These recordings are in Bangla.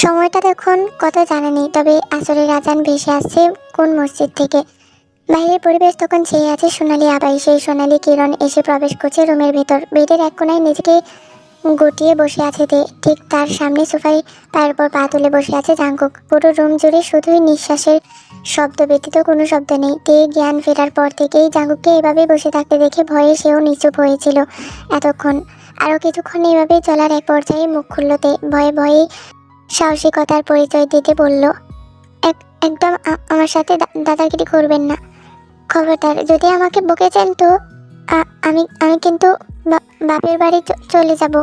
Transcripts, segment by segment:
সময়টা তখন কত জানা নেই, তবে আসরের আজান ভেসে আসছে কোন মসজিদ থেকে। বাইরের পরিবেশ তখন ছেয়ে আছে সোনালি আভায়। সেই সোনালি কিরণ এসে প্রবেশ করছে রুমের ভেতর। বেডের এক কোনায় নিজেকে গুটিয়ে বসে আছে তে। ঠিক তার সামনে সোফায় পায়ের উপর পা তুলে বসে আছে জাঙ্কুক। পুরো রুম জুড়ে শুধুই নিঃশ্বাসের শব্দ ব্যতীত কোনো শব্দ নেই। তে জ্ঞান ফেরার পর থেকেই জাঙ্কুককে এভাবে বসে থাকতে দেখে ভয়ে সেও নিচুপ হয়েছিল এতক্ষণ। আরও কিছুক্ষণ এভাবেই চলার এক পর্যায়ে মুখ খুলল তে। ভয়ে ভয়ে সাহসিকতার পরিচয় দিতে বলল, একদম আমার সাথে দাদাগিরি করবেন না, খবরদার। যদি আমাকে বকেছেন তো আমি আমি কিন্তু বাপের বাড়ি চলে যাব।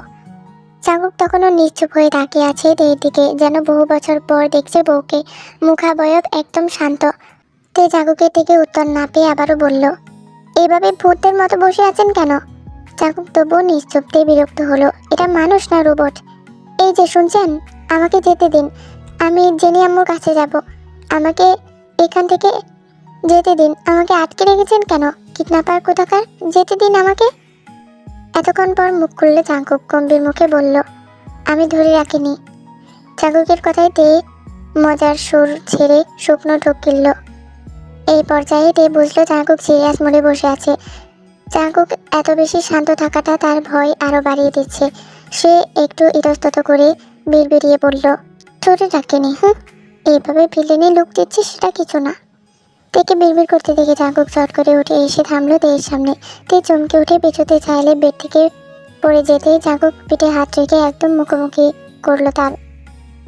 জাঙ্কুক তখনও নিশ্চুপ হয়ে তাকিয়ে আছে তের দিকে, যেন বহু বছর পর দেখছে বউকে। মুখাবয়ব একদম শান্ত। তে জাঙ্কুকের থেকে উত্তর না পেয়ে আবারও বলল, এইভাবে ভূতের মতো বসে আছেন কেন? জাঙ্কুক তবুও নিশ্চুপ। তে বিরক্ত হলো, এটা মানুষ না রোবট। এই যে শুনছেন, আমাকে যেতে দিন। আমি জেনি আম্মুর কাছে যাব। আমাকে এখান থেকে যেতে দিন। আমাকে আটকে রেখেছেন কেন? কিডন্যাপার কোথাকার, যেতে দিন আমাকে। এতক্ষণ পর মুখ খুললে জাঙ্কুক গম্ভীর মুখে বলল, আমি ধরে রাখিনি। জাঙ্কুকের কথায় তে মজার সুর ছেড়ে শুকনো ঢোক গিলল। এই পর্যায়ে তে বুঝলো জাঙ্কুক সিরিয়াস মোডে বসে আছে। জাঙ্কুক এত বেশি শান্ত থাকাটা তার ভয় আরো বাড়িয়ে দিচ্ছে। সে একটু ইতস্তত করে বিড়বিড়িয়ে বলল, ধরে রাখিনি? এইভাবে ভিলেনে লুক দিচ্ছে, সেটা কিছু না। তেকে বিড়বিড় করতে দেখে জাঙ্কুক চট করে উঠে এসে থামলো তের সামনে। তে চমকে উঠে পেছোতে চাইলে বেড থেকে পড়ে যেতে জাঙ্কুক পিঠে হাত রেখে একদম মুখোমুখি করলো তার।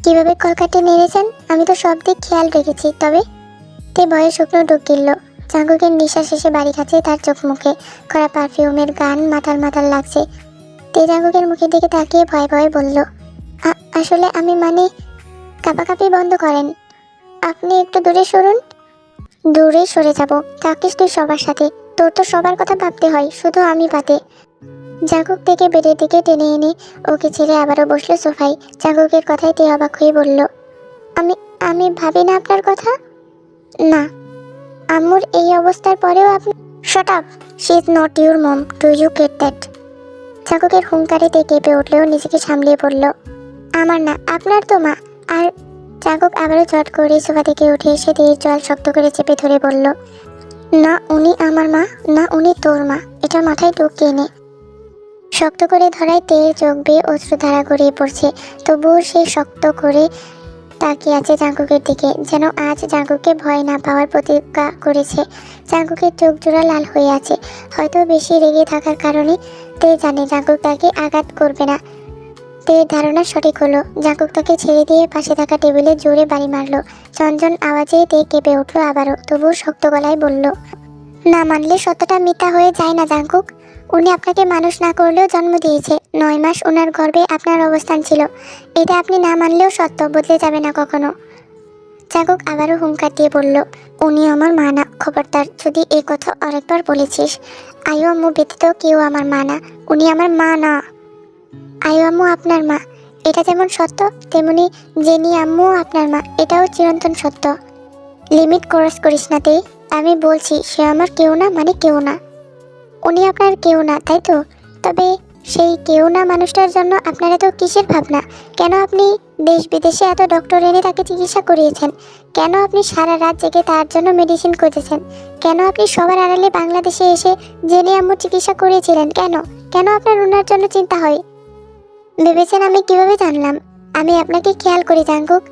কিভাবে কলকাটে নেড়েছেন আমি তো সব দিক খেয়াল রেখেছি। তবে তে ভয়ে শুকনো ঢুক গিলল। জাঙ্কুকের নিঃশ্বাস এসে বাড়ি খাচ্ছে তার চোখ মুখে। কড়া পারফিউমের গান মাতাল মাতাল লাগছে। তে জাঙ্কুকের মুখের দিকে তাকিয়ে ভয়ে ভয়ে বলল, আসলে আমি কাঁপাকাঁপি বন্ধ করেন। আপনি একটু দূরে সরুন। দূরে সরে যাব? থাকিস তুই সবার সাথে, তোর তো সবার কথা ভাবতে হয়, শুধু আমি পাতে। জাঙ্কুক থেকে বেডের দিকে টেনে এনে ওকে ছেড়ে আবারও বসলো সোফায়। জাঙ্কুকের কথায় তে অবাক হয়ে বলল, আমি আমি ভাবি না আপনার কথা? না। আম্মুর এই অবস্থার পরেও আপনি? Shut up, she is not your mom, do you get that? জাঙ্কুকের হুঙ্কারিতে কেঁপে উঠলেও নিজেকে সামলিয়ে পড়ল, আমার না, আপনার তো মা। আর জাঙ্কুক আবারও চট করে সোফা থেকে উঠে এসে তের জল শক্ত করে চেপে ধরে বলল, না উনি আমার মা, না উনি তোর মা, এটা মাথায় ঢুকিয়ে নে। শক্ত করে ধরায় তের চোখ বেয়ে অশ্রুধারা গড়িয়ে পড়ছে। তবুও সে শক্ত করে তাকিয়ে আছে জাঙ্কুকের দিকে, যেন আজ জাঙ্কুককে ভয় না পাওয়ার প্রতিজ্ঞা করেছে। জাঙ্কুকের চোখ জোড়া লাল হয়ে আছে। হয়তো বেশি রেগে থাকার কারণে তে জানে জাঙ্কুক তাকে আঘাত করবে না। তের ধারণা সঠিক হলো। জাঙ্কুক তাকে ছেড়ে দিয়ে পাশে থাকা টেবিলে জোরে বাড়ি মারলো। ঝনঝন আওয়াজে তে কেঁপে উঠলো আবারও। তবুও শক্ত গলায় বলল, না মানলে সত্যটা মিথ্যা হয়ে যায় না জাঙ্কুক। উনি আপনাকে মানুষ না করলেও জন্ম দিয়েছে। 9 মাস ওনার গর্ভে আপনার অবস্থান ছিল। এটা আপনি না মানলেও সত্য, বদলে যাবে না কখনো। জাঙ্কুক আবারও হুঙ্কার দিয়ে বলল, উনি আমার মা না, খবরদার যদি এই কথা আরেকবার বলেছিস। আয়ু আম্মু ব্যতীত কেউ আমার মা না। উনি আমার মা না। আয়ু আম্মু আপনার মা, এটা যেমন সত্য, তেমনি জেনি আম্মুও আপনার মা, এটাও চিরন্তন সত্য। লিমিট ক্রস করিস না তে। আমি বলছি সে আমার কেউ না, মানে কেউ না। উনি আপনার কেউ না, তাই তো? তবে সেই কেউ না মানুষটার জন্য আপনার এত কিসের ভাবনা? কেন আপনি দেশ বিদেশে এত ডক্টর এনে তাকে চিকিৎসা করিয়েছেন? কেন আপনি সারা রাত জেগে তার জন্য মেডিসিন খুঁজেছেন? কেন আপনি সবার আড়ালে বাংলাদেশে এসে জেনে আম্মুর চিকিৎসা করিয়েছিলেন? কেন কেন আপনার ওনার জন্য চিন্তা হয়? ভেবেছেন আমি কিভাবে জানলাম? আমি আপনাকে খেয়াল করি জাঙ্কুক।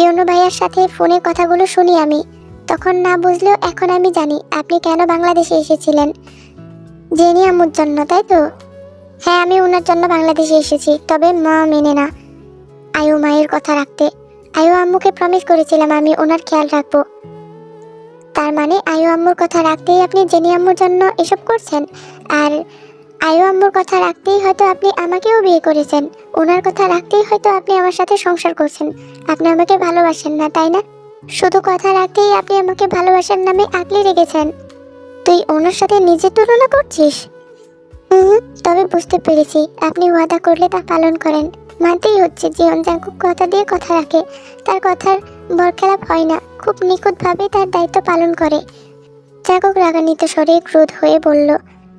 ইউনো ভাইয়ার সাথে ফোনে কথাগুলো শুনি আমি। তখন না বুঝলেও এখন আমি জানি আপনি কেন বাংলাদেশে এসেছিলেন। জেনি আম্মুর জন্য, তাই তো? হ্যাঁ, আমি ওনার জন্য বাংলাদেশে এসেছি, তবে মা মেনে না। আয়ু মায়ের কথা রাখতে। আয়ু আম্মুকে প্রমিস করেছিলাম আমি ওনার খেয়াল রাখবো। তার মানে আয়ু আম্মুর কথা রাখতেই আপনি জেনি আম্মুর জন্য এসব করছেন। আর আয়ু আম্মুর কথা রাখতেই হয়তো আপনি আমাকেও বিয়ে করেছেন। ওনার কথা রাখতেই হয়তো আপনি আমার সাথে সংসার করছেন। আপনি আমাকে ভালোবাসেন না, তাই না? শুধু কথা রাখতেই আপনি আমাকে ভালোবাসার নামে আগলে রেখেছেন। তুই ওনার সাথে নিজের তুলনা করছিস? তবে বুঝতে পেরেছি আপনি ওয়াদা করলে তা পালন করেন। মানতেই হচ্ছে জীবন জাঙ্কুক কথা দিয়ে কথা রাখে। তার কথার বরখেলাপ হয় না, খুব নিখুঁতভাবে তার দায়িত্ব পালন করে। জাঙ্কুক রাগান্বিত স্বরে ক্রোধ হয়ে বলল,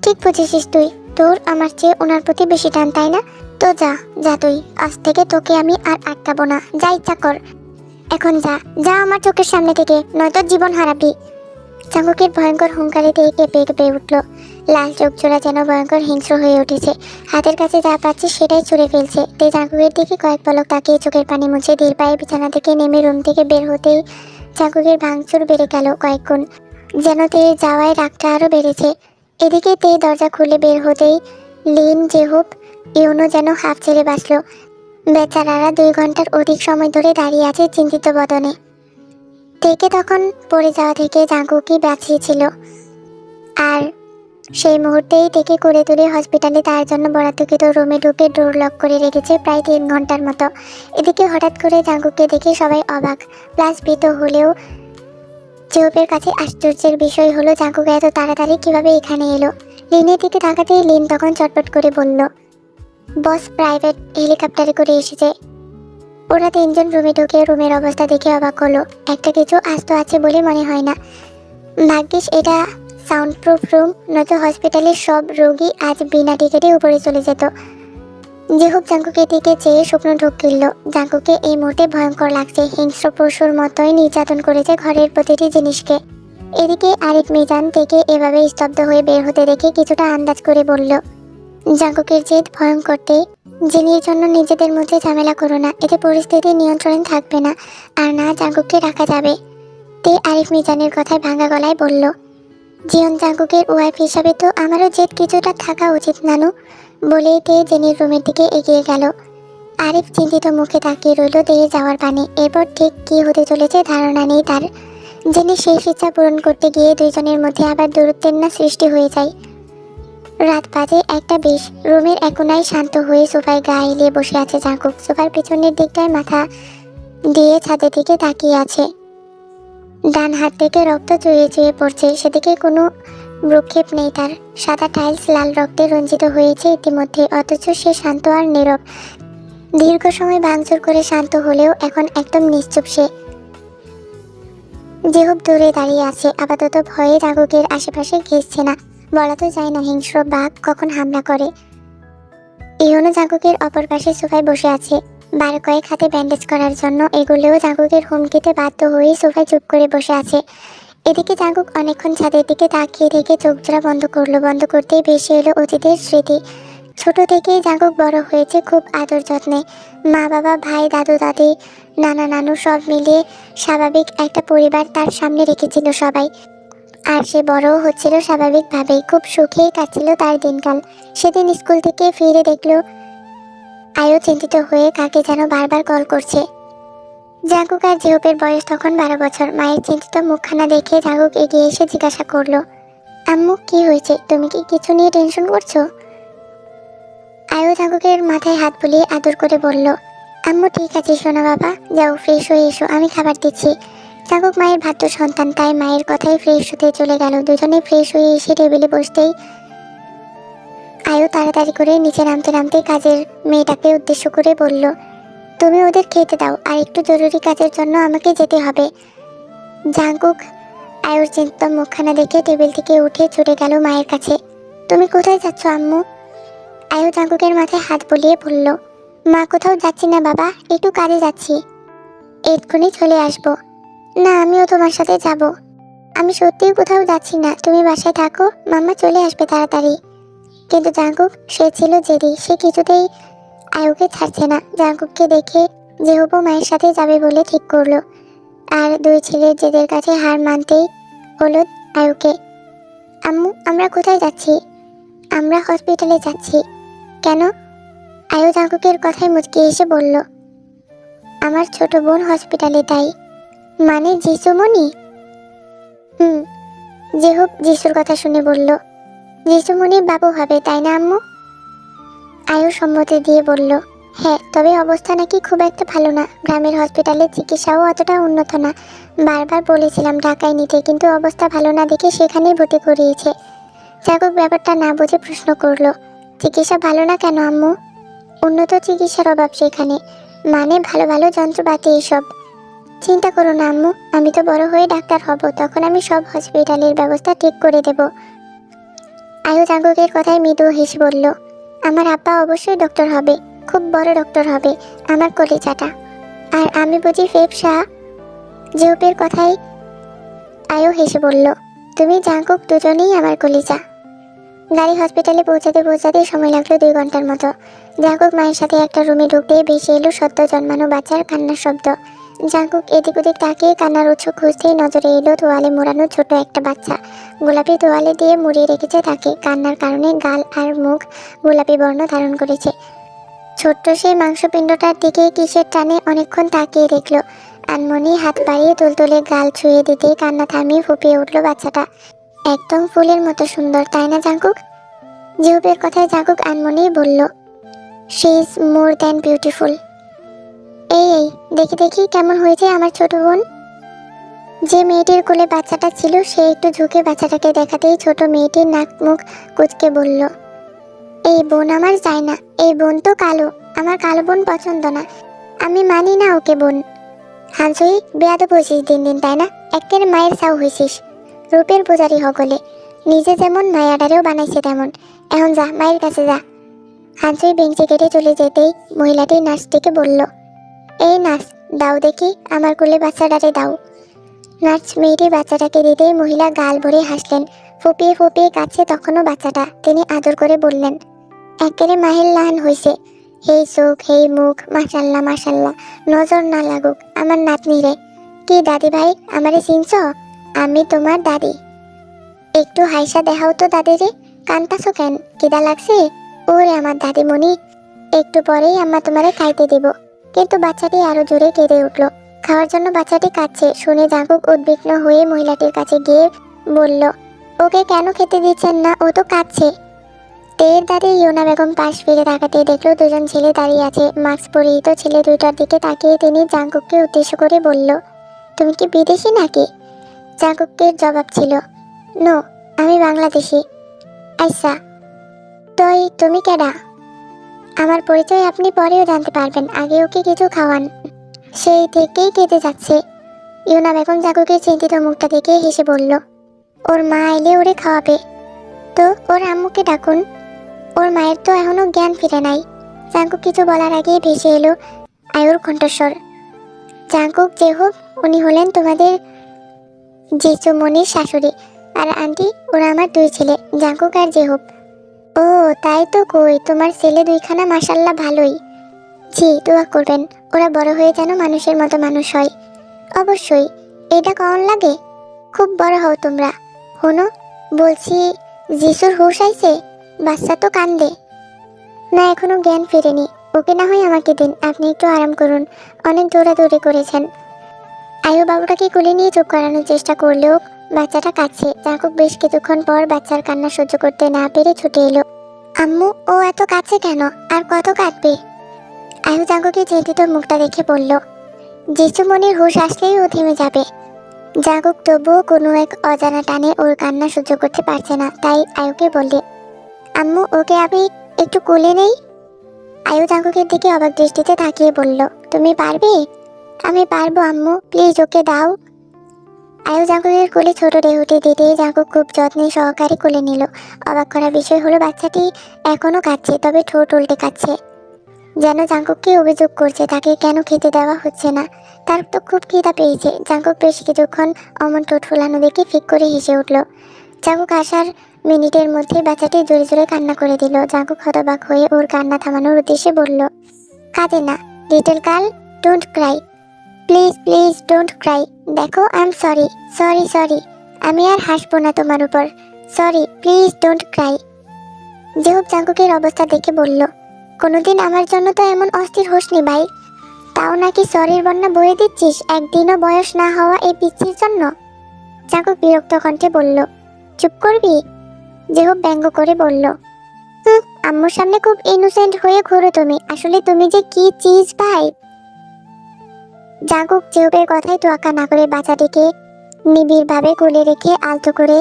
ঠিক বুঝেছিস তুই। তোর আমার চেয়ে ওনার প্রতি বেশি টান, তাই না? তো যা যা তুই, আজ থেকে তোকে আমি আর আটকাবো না, যা ইচ্ছা কর। এখন যা যা আমার চোখের সামনে থেকে, নয়তো জীবন হারাবি। জাঙ্কুকের ভয়ঙ্কর হুঙ্কারিতে কেঁপে কেঁপে উঠল। লাল চোখ জোড়া যেন ভয়ঙ্কর হিংস্র হয়ে উঠেছে। হাতের কাছে যা পাচ্ছে সেটাই ছুঁড়ে ফেলছে। তে জাঙ্কুকের দিকে কয়েক পলক তাকিয়ে চোখের পানি মুছে ধীর পায়ে বিছানা থেকে নেমে রুম থেকে বের হতেই জাঙ্কুকের ভাঙচুর বেড়ে গেল কয়েক গুণ। যেন তে যাওয়ায় রাগটা আরও বেড়েছে। এদিকে তে দরজা খুলে বের হতেই লিন, জেহুপ, ইউনো যেন হাফ ছেড়ে বাঁচল। বেচারারা 2 ঘন্টার অধিক সময় ধরে দাঁড়িয়ে আছে চিন্তিত বদনে। তেকে তখন পড়ে যাওয়া থেকে জাঙ্কুকই বাঁচিয়েছিল, আর সেই মুহূর্তেই তেকে করে তুলে হসপিটালে তার জন্য বরাদ্দকৃত রুমে ঢুকে ডোর লক করে রেখেছে প্রায় 3 ঘন্টার মতো। এদিকে হঠাৎ করে জাঙ্কুককে দেখে সবাই অবাক প্লাস ভীত হলেও জেহুপের কাছে আশ্চর্যের বিষয় হলো জাঙ্কুক এত তাড়াতাড়ি কিভাবে এখানে এলো। লিনের দিকে তাকাতেই লিন তখন চটপট করে বলল, বস প্রাইভেট হেলিকপ্টারে করে এসেছে। ওরা 3 জন রুমে ঢুকে রুমের অবস্থা দেখে অবাক হলো। একটা কিছু আস্ত আছে বলে মনে হয় না। ভাগ্যিস এটা সাউন্ড প্রুফ রুম, নয়তো হসপিটালের সব রোগী আজ বিনা টিকিটে উপরে চলে যেত। জেহুপ জাঙ্কুকের দিকে চেয়ে শুকনো ঢোক গিলল। জাঙ্কুকে এই মুহূর্তে ভয়ঙ্কর লাগছে। হিংস্র পশুর মতোই নির্যাতন করেছে ঘরের প্রতিটি জিনিসকে। এদিকে আরিফ মিজান থেকে এভাবে স্তব্ধ হয়ে বের হতে দেখে কিছুটা আন্দাজ করে বলল, জাঙ্কুকের জেদ ভয়ঙ্করতে, জিনির জন্য নিজেদের মধ্যে ঝামেলা করো না, এতে পরিস্থিতি নিয়ন্ত্রণে থাকবে না, আর না জাঙ্কুককে রাখা যাবে। তে আরিফ মিজানের কথায় ভাঙা গলায় বলল, জিয়ন জাঙ্কুকের ওয়াইফ হিসাবে তো আমারও জেদ কিছুটা থাকা উচিত নানু। বলেই তে জেনির রুমের দিকে এগিয়ে গেল। আরিফ চিন্তিত মুখে তাকিয়ে রইল দেহে যাওয়ার পানে। এরপর ঠিক কি হতে চলেছে ধারণা নেই তার। জেনির শেষ ইচ্ছা পূরণ করতে গিয়ে 2 জনের মধ্যে আবার দূরত্বের না সৃষ্টি হয়ে যায়। রাত বাজে 1:20। রুমের এক কোণায় শান্ত হয়ে সোফায় গা এলিয়ে বসে আছে জাঙ্কুক। সোফার পিছনের দিকটায় মাথা দিয়ে ছাদের দিকে তাকিয়ে আছে। ডান হাত থেকে রক্ত চুইয়ে চুইয়ে পড়ছে, সেদিকে কোনো ভ্রুক্ষেপ নেই তার। সাদা টাইলস লাল রক্তে রঞ্জিত হয়েছে ইতিমধ্যে, অথচ সে শান্ত আর নীরব। দীর্ঘ সময় ভাঙচুর করে শান্ত হলেও এখন একদম নিশ্চুপ সে। জেহুপ দূরে দাঁড়িয়ে আছে, আপাতত ভয়ে জাঙ্কুকের আশেপাশে ঘেঁষছে না। বলা তো যায় না হিংস্র বাঘ কখন হামলা করে। ইউনো জাঙ্কুকের অপর পাশে সোফায় বসে আছে, 12 কয়েক হাতে ব্যান্ডেজ করার জন্য এগুলোও জাঙ্কুকের হুমকিতে বাধ্য হয়ে সোফায় চুপ করে বসে আছে। এদিকে জাঙ্কুক অনেকক্ষণ ছাদের দিকে তাকিয়ে থেকে চোখ জোড়া বন্ধ করলো। বন্ধ করতেই ভেসে এলো অতীতের স্মৃতি। ছোট থেকেই জাঙ্কুক বড় হয়েছে খুব আদর যত্নে। মা বাবা, ভাই, দাদু দাদি, নানা নানু সব মিলিয়ে স্বাভাবিক একটা পরিবার তার সামনে রেখেছিল সবাই। আর সে বড়ও হচ্ছিল স্বাভাবিকভাবেই। খুব সুখেই কাটছিল তার দিনকাল। সেদিন স্কুল থেকে ফিরে দেখলো আয়ু চিন্তিত হয়ে কাকে যেন বারবার কল করছে। জাঙ্কুক আর জেহুপের বয়স তখন 12 বছর। মায়ের চিন্তিত মুখখানা দেখে জাঙ্কুক এগিয়ে এসে জিজ্ঞাসা করলো, আম্মু কি হয়েছে, তুমি কি কিছু নিয়ে টেনশন করছো? আয়ু জাঙ্কুকের মাথায় হাত বুলিয়ে আদর করে বলল, আম্মু ঠিক আছে সোনা বাবা, যাও ফ্রেশ হয়ে এসো, আমি খাবার দিচ্ছি। জাঙ্কুক মায়ের ভাদ্য সন্তান, তাই মায়ের কথাই ফ্রেশ হতে চলে গেল। দুজনে ফ্রেশ হয়ে এসে টেবিলে বসতেই আয়ু তাড়াতাড়ি করে নিচে নামতে নামতে কাজের মেয়েটাকে উদ্দেশ্য করে বলল, তুমি ওদের খেতে দাও, আর একটু জরুরি কাজের জন্য আমাকে যেতে হবে। জাঙ্কুক আয়ুর চিন্তিত মুখখানা দেখে টেবিল থেকে উঠে ছুটে গেল মায়ের কাছে। তুমি কোথায় যাচ্ছ আম্মু? আয়ু জাঙ্কুকের মাথায় হাত বুলিয়ে বলল, মা কোথাও যাচ্ছি না বাবা, একটু কাজে যাচ্ছি, এক্ষুনি চলে আসবো। না, আমিও তোমার সাথে যাব। আমি সত্যিই কোথাও যাচ্ছি না, তুমি বাসায় থাকো, মাম্মা চলে আসবে তাড়াতাড়ি। কিন্তু জাঙ্কুক সে ছিল জেদি, সে কিছুতেই আয়ুকে ছাড়ছে না। জাঙ্কুককে দেখে জেহুপও মায়ের সাথে যাবে বলে ঠিক করলো। আর 2 ছেলের জেদের কাছে হার মানতেই হলো আয়ুকে। আম্মু আমরা কোথায় যাচ্ছি? আমরা হসপিটালে যাচ্ছি। কেন? আয়ু জাঙ্কুকের কথায় মুচকি এসে বলল, আমার ছোট বোন হসপিটালে, তাই। মানে যিশুমণি? জেহুপ যিশুর কথা শুনে বলল, যিশুমণির বাবু হবে তাই না আম্মু? আয়ু সম্মতি দিয়ে বলল, হ্যাঁ, তবে অবস্থা নাকি খুব একটা ভালো না। গ্রামের হসপিটালে চিকিৎসাও অতটা উন্নত না। বারবার বলেছিলাম ঢাকায় নিতে, কিন্তু অবস্থা ভালো না দেখে সেখানেই ভর্তি করিয়েছে। জাঙ্কুক ব্যাপারটা না বুঝে প্রশ্ন করলো, চিকিৎসা ভালো না কেন আম্মু? উন্নত চিকিৎসার অভাব সেখানে, মানে ভালো ভালো যন্ত্রপাতি এসব। চিন্তা করো না আম্মু, আমি তো বড় হয়ে ডাক্তার হব, তখন আমি সব হসপিটালের ব্যবস্থা ঠিক করে দেব। আয়ু জাঙ্কুকের কথায় মৃদু হেসে বলল, আমার আব্বা অবশ্যই ডক্টর হবে। খুব বড় ডক্টর হবে আমার কলিজাটা। আর আমি বুঝি ফেফসা? জিহুপের কথায় আয়ু হেসে বলল, তুমি জাঙ্কুক দুজনেই আমার কলিজা। গাড়ি হসপিটালে পৌঁছাতে পৌঁছাতে সময় লাগলো 2 ঘন্টার মতো। জাঙ্কুক মায়ের সাথে একটা রুমে ঢুকতেই ভেসে এলো সদ্য জন্মানো বাচ্চার কান্নার শব্দ। জাঙ্কুক এদিক ওদিক তাকিয়ে কান্নার উৎস খুঁজতেই নজরে এলো তোয়ালে মোড়ানো ছোট একটা বাচ্চা। গোলাপি তোয়ালে দিয়ে মুড়িয়ে রেখেছে তাকে। কান্নার কারণে গাল আর মুখ গোলাপি বর্ণ ধারণ করেছে। ছোট্ট সেই মাংসপিণ্ডটার দিকে কিসের টানে অনেকক্ষণ তাকিয়ে দেখলো। আনমনি হাত বাড়িয়ে তুলতুলে গাল ছুঁয়ে দিতেই কান্না থামিয়ে ফুপিয়ে উঠল বাচ্চাটা। একদম ফুলের মতো সুন্দর, তাই না জাঙ্কুক? জিহুপের কথায় জাঙ্কুক আনমনি বলল, she is more than beautiful. এই দেখি দেখি কেমন হয়েছে আমার ছোট বোন। যে মেয়েটির কোলে বাচ্চাটা ছিল সে একটু ঝুঁকে বাচ্চাটাকে দেখাতেই ছোট মেয়েটির নাক মুখ কুঁচকে বলল, এই বোন আমার চাই না, এই বোন তো কালো, আমার কালো বোন পছন্দ না, আমি মানি না ওকে বোন। হানসুই বেয়াদব হয়েছিস দিন দিন, তাই না? একের মায়ের চাও হয়েছিস, রূপের পূজারি হগলে। নিজে যেমন মায়াডারেও বানাইছে তেমন। এখন যা, মায়ের কাছে যা। হানসুই বেঞ্চে কেটে চলে যেতেই মহিলাটি নার্সটিকে বলল, এই নার্স, দাও দেখি আমার কোলে বাচ্চাটারে দাও। নার্স মেয়েটি বাচ্চাটাকে দিতেই মহিলা গাল ভরে হাসলেন। ফুপিয়ে ফুপিয়ে কাছে তখনও বাচ্চাটা। তিনি আদর করে বললেন, একেবারে মাহের লাহান হয়েছে, হেই চোখ হেই মুখ, মাশাল্লাহ মাশাল্লাহ, নজর না লাগুক আমার নাতনি রে। কি দাদি ভাই, আমারে চিনছ? আমি তোমার দাদি। একটু হাইসা দেখাও তো দাদি রে। কান্তাছো কেন, কিদা লাগছে? ওরে আমার দাদিমণি, একটু পরেই আম্মা তোমারে খাইতে দিব। কিন্তু বাচ্চাটি আরো জোরে কেঁদে উঠল। খাওয়ার জন্য বাচ্চাটি কাঁদছে শুনে জাঙ্কুক উদ্বিগ্ন হয়ে মহিলাটির কাছে গিয়ে বলল, ওকে কেন খেতে দিচ্ছেন না, ও তো কাঁদছে। তের দাঁড়িয়ে ইয়োনা বেগম পাশ ফিরে তাকাতে দেখলো দুজন ছেলে দাঁড়িয়ে আছে। মাস্ক পরিহিত ছেলে দুইটার দিকে তাকিয়ে তিনি জাঙ্কুককে উদ্দেশ্য করে বলল, তুমি কি বিদেশি নাকি? জাঙ্কুকের জবাব ছিল, নো, আমি বাংলাদেশি। আচ্ছা, তই তুমি কেডা? আমার পরিচয় আপনি পরেও জানতে পারবেন, আগে ওকে কিছু খাওয়ান। সেই থেকেই কেঁদে যাচ্ছে। ইয়োনা বেগম জাঙ্কুকের চিন্তিত মুখটা দেখে হেসে বলল, ওর মা এলে ওরে খাওয়াবে। তো ওর আম্মুকে ডাকুন, ওর মায়ের তো এখনো জ্ঞান ফিরে নাই। জাঙ্কুক কিছু বলার আগে ভেসে এলো আয়ুর কণ্ঠস্বর, জাঙ্কুক যে হোক, উনি হলেন তোমাদের জিসুমনির শাশুড়ি। আর আন্টি, ওরা আমার 2 ছেলে, জাঙ্কুক আর জেহুপ। ও তাই তো, কই তোমার ছেলে 2খানা মাশাল্লাহ ভালোই। জি, দোয়া করবেন ওরা বড় হয়ে যেন মানুষের মতো মানুষ হয়। অবশ্যই, এটা কেমন লাগে? খুব বড় হও তোমরা। হনো, বলছি যিশুর হুঁশ আইছে? বাচ্চা তো কান্দে। না, এখনো জ্ঞান ফেরেনি। ওকে না হয় আমাকে দিন, আপনি একটু আরাম করুন, অনেক দৌড়াদৌড়ি করেছেন। আয়ু বাবুটাকে কোলে নিয়ে চুপ করানোর চেষ্টা করলেও বাচ্চাটা কাঁদছে। জাঙ্কুক বেশ কিছুক্ষণ পর বাচ্চার কান্না সহ্য করতে না পেরে ছুটে এলো। আম্মু, ও এত কাঁদছে কেন, আর কত কাঁদবে? আয়ু জাঙ্কুকের চিন্তিত মুখটা দেখে বলল, যিশুমনির হুঁশ আসলেই ও থেমে যাবে। জাঙ্কুক তবুও কোনো এক অজানা টানে ওর কান্না সহ্য করতে পারছে না, তাই আয়ুকে বললে, আম্মু, ওকে আমি একটু কোলে নেই। আয়ু জাঙ্কুকের দিকে অবাক দৃষ্টিতে তাকিয়ে বলল, তুমি পারবে? আমি পারবো আম্মু, প্লিজ ওকে দাও। আয়ু জাঙ্কুকের কোলে ছোট দেহটি দিতে জাঙ্কুক খুব যত্নে সহকারে কোলে নিল। অবাক করা বিষয় হলো বাচ্চাটি এখনো কাঁদছে, তবে ঠোঁট উল্টে কাঁদছে, যেন জাঙ্কুককে অভিযোগ করছে তাকে কেন খেতে দেওয়া হচ্ছে না। তার তো খুব খিদা পেয়েছে। জাঙ্কুক বেশ কিছুক্ষণ অমন ঠোঁট ফোলানো দেখে ফিক করে হেসে উঠল। জাঙ্কুক আসার মিনিটের মধ্যে বাচ্চাটি জোরে জোরে কান্না করে দিল। জাঙ্কুক হতবাক হয়ে ওর কান্না থামানোর উদ্দেশ্যে বলল, কাঁদে না little girl, don't cry, please please don't cry. দেখো, I am sorry, sorry sorry, আমি আর হাসবো না তোমার উপর, sorry, please don't cry. J Hope জাঙ্কুকের অবস্থা দেখে বলল, কোনোদিন আমার জন্য তো এমন অস্থির হোসনি ভাই, তাও নাকি সরির বন্যা বয়ে দিচ্ছিস একদিনও বয়স না হওয়া এই পিচ্ছির জন্য। জাঙ্কুক বিরক্ত কণ্ঠে বলল, চুপ করবি? জেহুপ ব্যঙ্গ করে বলল, আম্মুর সামনে খুব ইনোসেন্ট হয়ে ঘোরো তুমি, আসলে তুমি যে কি চিজ ভাই। জাঙ্কুক জেহুপের কথায় তোয়াক্কা না করে বাচ্চাটিকে নিবিড়ভাবে কোলে রেখে আলতো করে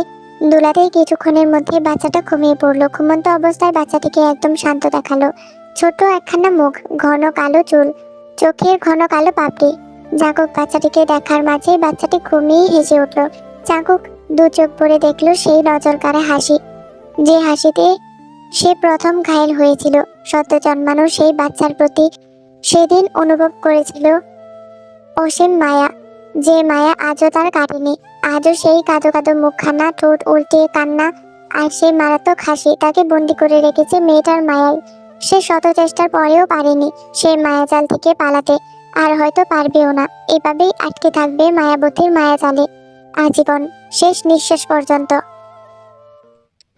দোলাতেই কিছুক্ষণের মধ্যে বাচ্চাটা ঘুমিয়ে পড়লো। ঘুমন্ত অবস্থায় বাচ্চাটিকে একদম শান্ত দেখালো। ছোট একখানা মুখ, ঘন কালো চুল, চোখের ঘন কালো পাপড়ি। জাঙ্কুক বাচ্চাটিকে দেখার মাঝে বাচ্চাটি ঘুমিয়ে হেসে উঠল। জাঙ্কুক 2 চোখ ভরে দেখলো সেই নজর কাড়া হাসি, যে হাসিতে সে প্রথম ঘায়েল হয়েছিল সদ্য জন্মানো সেই বাচ্চার প্রতি। সেদিন অনুভব করেছিল অসীম মায়া, যে মায়া আজও তার কাটেনি। আজও সেই কাঁদো কাঁদো মুখখানা, ঠোঁট উল্টে কান্না, আর সেই মারাত্মক হাসি তাকে বন্দি করে রেখেছে মেয়েটার মায়ায়। সে শত চেষ্টার পরেও পারেনি সেই মায়াজাল থেকে পালাতে, আর হয়তো পারবেও না। এভাবেই আটকে থাকবে মায়াবতীর মায়াজালে আজীবন, শেষ নিঃশ্বাস পর্যন্ত।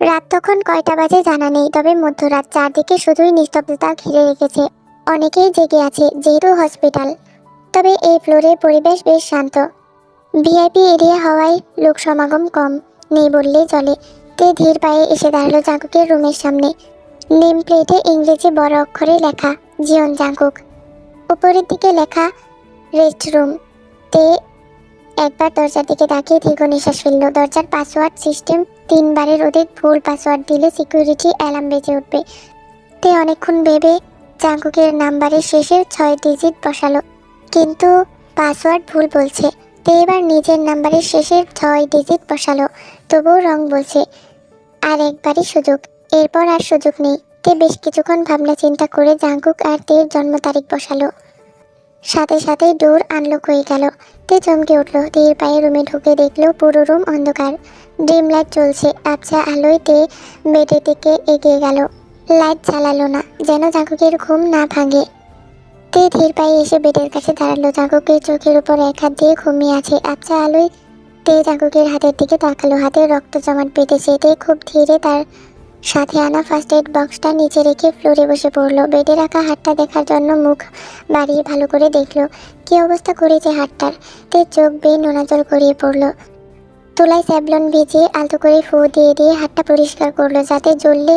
রাত তখন কয়টা বাজে জানা নেই, তবে মধ্যরাত। চারদিকে শুধুই নিস্তব্ধতা ঘিরে রেখেছে। অনেকেই জেগে আছে যেহেতু হসপিটাল, তবে এই ফ্লোরের পরিবেশ বেশ শান্ত। ভিআইপি এরিয়া হওয়ায় লোক সমাগম কম, নেই বললেই চলে। তে ধীর পায়ে এসে দাঁড়ালো জাঙ্কুকের রুমের সামনে। নেম প্লেটে ইংরেজি বড় অক্ষরে লেখা জিয়ন জাঙ্কুক, উপরের দিকে লেখা রেস্ট রুম। তে একবার দরজার দিকে তাকিয়ে দীর্ঘ নিঃশ্বাস ফেলল। দরজার পাসওয়ার্ড সিস্টেম, 3 বারের অধিক ভুল পাসওয়ার্ড দিলে সিকিউরিটি অ্যালার্ম বেজে উঠবে। তে অনেকক্ষণ ভেবে জাঙ্কুকের নাম্বারের শেষে 6 ডিজিট বসালো, কিন্তু পাসওয়ার্ড ভুল বলছে। তে এবার নিজের নাম্বারের শেষে 6 ডিজিট বসালো, তবুও রং বলছে। আর একবারই সুযোগ, এরপর আর সুযোগ নেই। তে বেশ কিছুক্ষণ ভাবনা চিন্তা করে জাঙ্কুক আর তের জন্ম তারিখ বসালো। সাথে সাথেই ডোর আনলক হয়ে গেল। তে চমকে উঠল। ধীর পায়ে রুমে ঢুকে দেখলো পুরো রুম অন্ধকার, ড্রিম লাইট চলছে। আবছা আলোয় তে বেডের দিকে এগিয়ে গেল। লাইট জ্বালালো না, যেন জাঙ্কুকের ঘুম না ভাঙে। তে ধীর পায়ে এসে বেডের কাছে দাঁড়ালো। জাঙ্কুকের চোখের উপর এক হাত দিয়ে ঘুমিয়ে আছে। আবছা আলোয় তে জাঙ্কুকের হাতের দিকে তাকালো। হাতের রক্ত জমাট বেঁধেছে। তে খুব ধীরে তার সাথে আনা ফার্স্ট এড বক্সটা নিচে রেখে ফ্লোরে বসে পড়লো। বেডে রাখা হাতটা দেখার জন্য মুখ বাড়িয়ে ভালো করে দেখলো কি অবস্থা করেছে হাতটার। তে চোখ বেয়ে নোনা জল গড়িয়ে পড়লো। তুলায় স্যাভলন ভিজিয়ে আলতো করে ফু দিয়ে দিয়ে হাতটা পরিষ্কার করলো, যাতে জ্বললে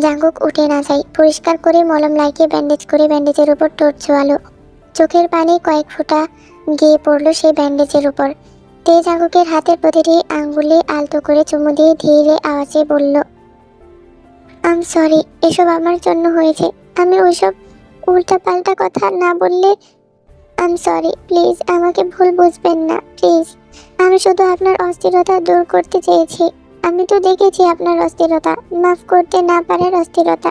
জাঙ্কুক উঠে না যায়। পরিষ্কার করে মলম লাগিয়ে ব্যান্ডেজ করে ব্যান্ডেজের উপর ঠোঁট ছোয়ালো। চোখের পানি কয়েক ফোঁটা গিয়ে পড়লো সেই ব্যান্ডেজের উপর। তে জাঙ্কুকের হাতের প্রতিটি আঙ্গুলে আলতো করে চুমু দিয়ে ধীরে আওয়াজে বলল, আম সরি, এসব আমার জন্য হয়েছে। আমি ওইসব উল্টাপাল্টা কথা না বললে। আম সরি, প্লিজ আমাকে ভুল বুঝবেন না, প্লিজ। আমি শুধু আপনার অস্থিরতা দূর করতে চেয়েছি। আমি তো দেখেছি আপনার অস্থিরতা, মাফ করতে না পারার অস্থিরতা,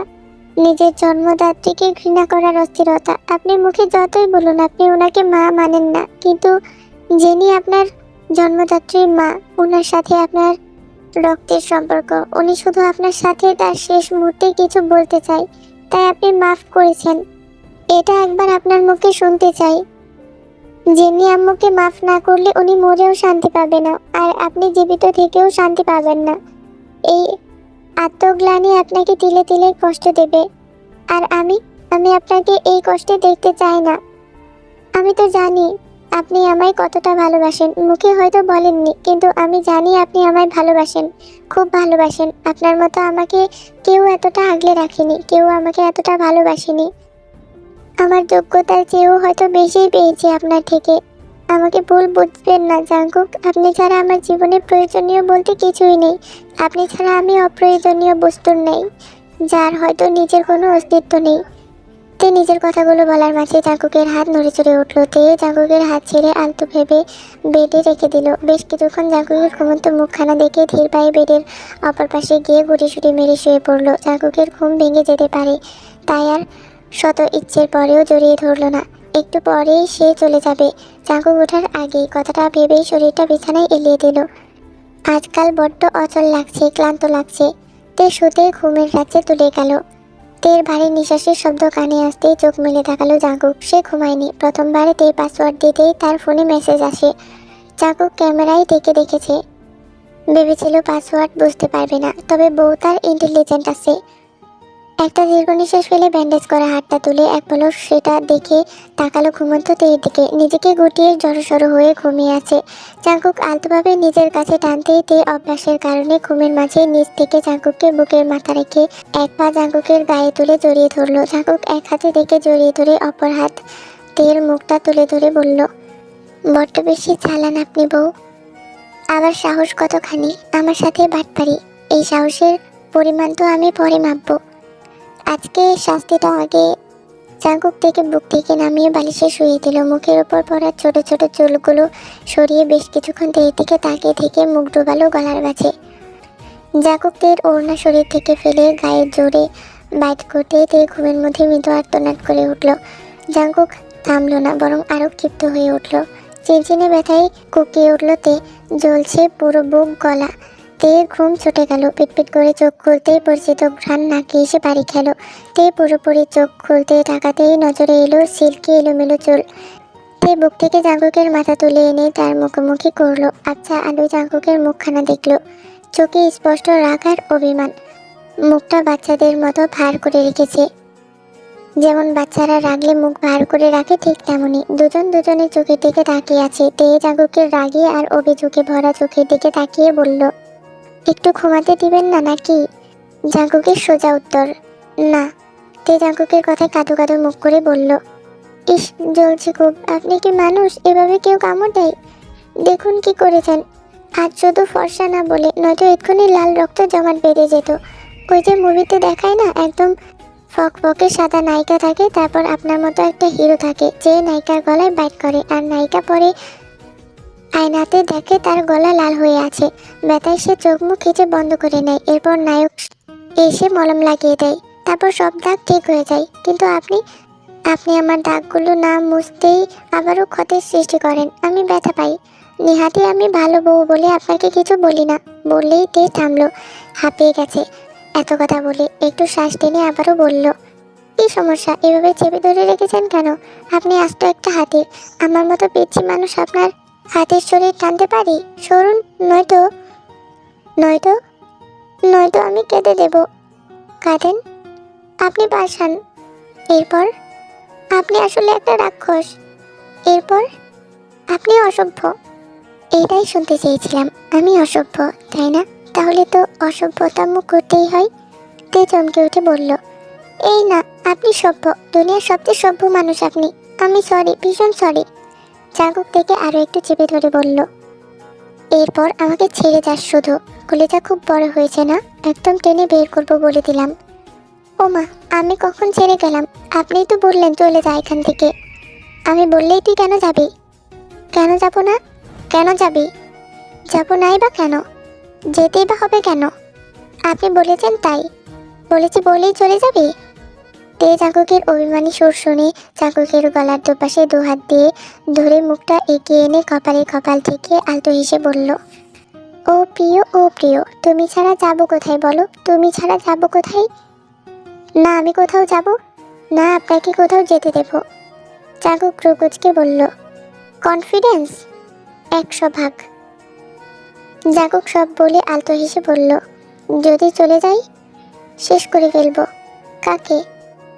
নিজের জন্মদাত্রীকে ঘৃণা করার অস্থিরতা। আপনি মুখে যতই বলুন আপনি ওনাকে মা মানেন না, কিন্তু যিনি আপনার জন্মদাত্রীর মা, ওনার সাথে আপনার রক্তের সম্পর্ক। উনি শুধু আপনার সাথে তার শেষ মুহূর্তে কিছু বলতে চাই, তাই আপনি মাফ করেছেন। এটা একবার আপনার মুখে শুনতে চাই। যিনি আম্মুকে মাফ না করলে উনি মরেও শান্তি পাবে না, আর আপনি জীবিত থেকেও শান্তি পাবেন না। এই আত্মগ্লানি আপনাকে তিলে তিলে কষ্ট দেবে, আর আমি আমি আপনাকে এই কষ্টে দেখতে চাই না। আমি তো জানি আপনি আমায় কতটা ভালোবাসেন, মুখে হয়তো বলেননি, কিন্তু আমি জানি আপনি আমায় ভালোবাসেন, খুব ভালোবাসেন। আপনার মতো আমাকে কেউ এতটা আগলে রাখেনি, কেউ আমাকে এতটা ভালোবাসেনি। আমার যোগ্যতার চেয়েও হয়তো বেশিই পেয়েছি আপনার থেকে। আমাকে ভুল বুঝবেন না জাঙ্কুক, আপনি ছাড়া আমার জীবনে প্রয়োজনীয় বলতে কিছুই নেই। আপনি ছাড়া আমি অপ্রয়োজনীয় বস্তুর নেই, যার হয়তো নিজের কোনো অস্তিত্ব নেই। তে নিজের কথাগুলো বলার মাঝে জাঙ্কুকের হাত নড়ে চড়ে উঠল। তে জাঙ্কুকের হাত ছেড়ে আলতো ভেবে বেডে রেখে দিল। বেশ কিছুক্ষণ জাঙ্কুকের ঘুমন্ত মুখখানা দেখে ধীর পায়ে বেডের অপর পাশে গিয়ে গুটিসুটি মেরে শুয়ে পড়ল। জাঙ্কুকের ঘুম ভেঙে যেতে পারে, তাই আর শত ইচ্ছের পরেও জড়িয়ে ধরল না। একটু পরেই সে চলে যাবে। জাঙ্কুক ওঠার আগেই কথাটা ভেবেই শরীরটা বিছানায় এলিয়ে দিল। আজকাল বড্ড অচল লাগছে, ক্লান্ত লাগছে। তে শুতে ঘুমের রাজ্যে তুলে গেল। তের ভারী নিঃশ্বাসের শব্দ কানে আসতেই চোখ মেলে তাকালো জাঙ্কুক। সে ঘুমায়নি। প্রথমবারে তে পাসওয়ার্ড দিতেই তার ফোনে মেসেজ আসে। জাঙ্কুক ক্যামেরায় দেখেছে। ভেবেছিল পাসওয়ার্ড বুঝতে পারবে না, তবে বউ তার ইন্টেলিজেন্ট আছে। একটা দীর্ঘ নিঃশ্বাস ফেলে ব্যান্ডেজ করা হাতটা তুলে এক পলক সেটা দেখে তাকালো ঘুমন্ত তের দিকে। নিজেকে গুটিয়ে জড়সড় হয়ে ঘুমিয়ে আছে। জাঙ্কুক আলতোভাবে নিজের কাছে টানতেই তে অভ্যাসের কারণে ঘুমের মাঝে নিচ থেকে জাঙ্কুককে বুকের মাথা রেখে এক পা জাঙ্কুকের গায়ে তুলে জড়িয়ে ধরলো। জাঙ্কুক এক হাতে দেখে জড়িয়ে ধরে অপর হাত তের মুখটা তুলে ধরে বলল, বড্ড বেশি চালান আপনি বউ। আবার সাহস কতখানি আমার সাথে বাটপারি। এই সাহসের পরিমাণ তো আমি পরে মাপবো। আজকে শাস্তিটা আগে। জাঙ্কুক থেকে বুক থেকে নামিয়ে বালিশে শুয়ে দিল। মুখের ওপর পড়া ছোট ছোট চুলগুলো সরিয়ে বেশ কিছুক্ষণ তের দিকে তাকিয়ে থেকে মুখ ডুবালো গলার কাছে। জাঙ্কুক তের ওড়না শরীর থেকে ফেলে গায়ের জোরে বাইট করতে তে ঘুমের মধ্যে মৃদু আর্তনাদ করে উঠল। জাঙ্কুক থামল না, বরং আরও ক্ষিপ্ত হয়ে উঠল। চিনচিনে ব্যথায় কুকিয়ে উঠল তে, জ্বলছে পুরো বুক গলা। তে ঘুম ছুটে গেল। পিটপিট করে চোখ খুলতেই পরিচিত ঘ্রাণ নাকে এসে বাড়ি খেল। তে পুরোপুরি চোখ খুলতে তাকাতেই নজরে এলো সিল্কি এলোমেলো চুল। তে বুক থেকে জাঙ্কুকের মাথা তুলে এনে তার মুখোমুখি করলো। আচ্ছা আলো জাঙ্কুকের মুখখানা দেখলো। চোখে স্পষ্ট রাগ আর অভিমান। মুখটা বাচ্চাদের মতো ভার করে রেখেছে। যেমন বাচ্চারা রাগলে মুখ ভার করে রাখে, ঠিক তেমনই দুজন দুজনের চোখের দিকে তাকিয়ে আছে। তে জাঙ্কুকের রাগী আর অভিযোগে ভরা চোখের দিকে তাকিয়ে বলল, একটু ঘুমাতে দিবেন না নাকি? জাঙ্কুকের সোজা উত্তর, না। তে জাঙ্কুকের কথায় কাঁদো কাঁদো মুখ করে বলল, ইস, জ্বলছে খুব। আপনি কি মানুষ? এভাবে কেউ কামড় দেয়? দেখুন কি করেছেন। আজ শুধু ফর্সা না বলে, নয়তো এক্ষুনি লাল রক্ত জমাট বেঁধে যেত। ওই যে মুভিতে দেখায় না, একদম ফকফকে সাদা নায়িকা থাকে, তারপর আপনার মতো একটা হিরো থাকে যে নায়িকার গলায় বাইট করে, আর নায়িকা পরে আয়নাতে দেখে তার গলা লাল হয়ে আছে। ব্যথায় সে চোখ মুখ খিচে বন্ধ করে নেয়। এরপর নায়ক এসে মলম লাগিয়ে দেয়, তারপর সব দাগ ঠিক হয়ে যায়। কিন্তু আপনি আপনি আমার দাগগুলো না মুছতেই আবারও ক্ষতের সৃষ্টি করেন। আমি ব্যথা পাই। নেহাতি আমি ভালো বউ বলে আপনাকে কিছু বলি না। বললেই তে থামলো, হাঁপিয়ে গেছে। এত কথা বলে একটু শ্বাস টেনে আবারও বলল, কি সমস্যা? এভাবে চেপে ধরে রেখেছেন কেন? আপনি আস্ত একটা হাতি। আমার মতো পিচ্ছি মানুষ আপনার হাতির শরীর টানতে পারি? সরুন, নয়তো নয়তো নয়তো আমি কেঁদে দেব। কাঁদেন? আপনি পাষাণ। এরপর? আপনি আসলে একটা রাক্ষস। এরপর? আপনি অসভ্য। এটাই শুনতে চেয়েছিলাম। আমি অসভ্য, তাই না? তাহলে তো অসভ্যতা মুখ করতেই হয়। তে চমকে উঠে বলল, এই না, আপনি সভ্য। দুনিয়ার সবচেয়ে সভ্য মানুষ আপনি। আমি সরি, ভীষণ সরি। জাঙ্কুক থেকে আরও একটু চেপে ধরে বলল, এরপর আমাকে ছেড়ে যাস শুধু। কলিজা খুব বড় হয়েছে না? একদম টেনে বের করবো বলে দিলাম। ও মা, আমি কখন ছেড়ে গেলাম? আপনিই তো বললেন চলে যা এখান থেকে। আমি বললেই তুই কেন যাবি? কেন যাব না? কেন যাবি? যাব নাই বা কেন? যেতেই বা হবে কেন? আপনি বলেছেন তাই। বলেছি বলেই চলে যাবি? তে জাঙ্কুকের অভিমানী সুর শুনে জাঙ্কুকের গলার দুপাশে দুহাত দিয়ে ধরে মুখটা এগিয়ে এনে কপালে কপাল থেকে আলতো হেসে বলল, ও প্রিয়, ও প্রিয়, তুমি ছাড়া যাবো কোথায় বলো? তুমি ছাড়া যাবো কোথায়? না আমি কোথাও যাব না, আপনাকে কোথাও যেতে দেব। জাঙ্কুক রুকুজকে বলল, কনফিডেন্স 100 ভাগ। জাঙ্কুক সব বলে আলতো হেসে বলল, যদি চলে যাই শেষ করে ফেলবো। কাকে?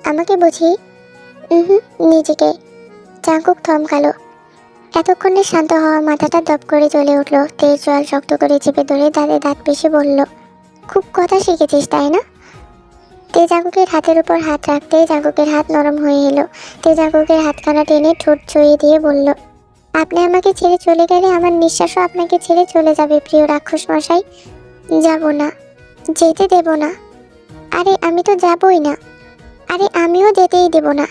আমাকে বুঝি? হুম, নিজেকে। জাঙ্কুক থমকালো। এতক্ষণে শান্ত হওয়া মাথাটা দপ করে জ্বলে উঠল। তেজ জল শক্ত করে চেপে ধরে দাঁতে দাঁত পেশে বলল, খুব কথা শিখেছিস তাই না? তে জাঙ্কুকের হাতের উপর হাত রাখতে জাঙ্কুকের হাত নরম হয়ে এলো। তে জাঙ্কুকের হাতখানা টেনে ঠোঁট ছুঁয়ে দিয়ে বলল, আপনি আমাকে ছেড়ে চলে গেলে আমার নিঃশ্বাসও আপনাকে ছেড়ে চলে যাবে প্রিয় রাক্ষস মশাই। যাব না, যেতে দেব না। আরে আমি তো যাবই না। আরে আমিও যেতেই দেব না।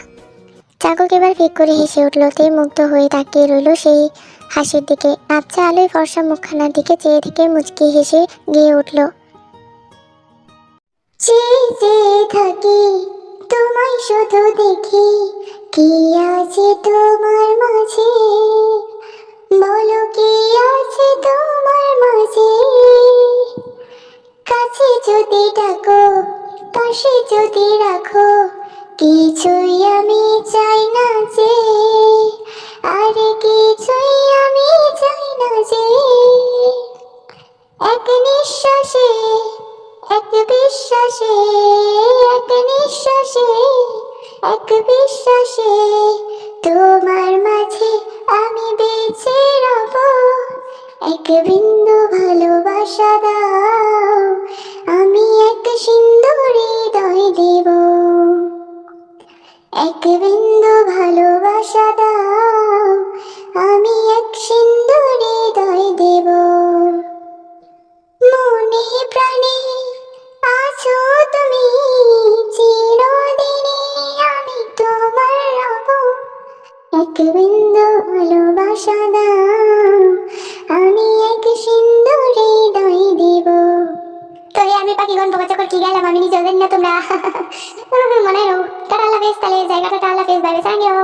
জাঙ্কুক এবার ফিক করে হেসে উঠল। তে মুগ্ধ হয়ে তাকিয়ে রইল সেই হাসির দিকে। আবছা আলোয় ফর্সা মুখখানার দিকে চেয়ে থেকে মুচকি হেসে গিয়ে উঠল, চেয়ে থাকি তোমায় শুধু দেখি, কি আছে তোমার মাঝে, বলো কি আছে তোমার মাঝে, কাছে যদি ডাকো পাশে যদি রাখো, কিছুই আমি চাই না যে, আরে কিছুই আমি চাই না যে, এক নিঃশ্বাসে এক বিশ্বাসে, এক নিঃশ্বাসে এক বিশ্বাসে, তোমার মাঝে আমি বেঁচে রব, এক বিন্দু ভালোবাসা দাও, আমি এক সিন্দুর হৃদয় দেব, এক বিন্দু ভালোবাসা দাও, আমি এক সিন্দুর হৃদয় দেব, মনে প্রাণে আছো তুমি, চিরদিনই আমি তোমার রব, এক বিন্দু ভালোবাসা দাও, আমি এক সিন্দুর হৃদয় দেব। তো পাখিগণ বকাচকর কি গেলাম আমি নিজে জানি না তোমরা। মনে হয় টাটা আল্লাহ হাফেজ, তাহলে জায়গাটা টাটা আল্লাহ হাফেজ, বাইরে জানিও।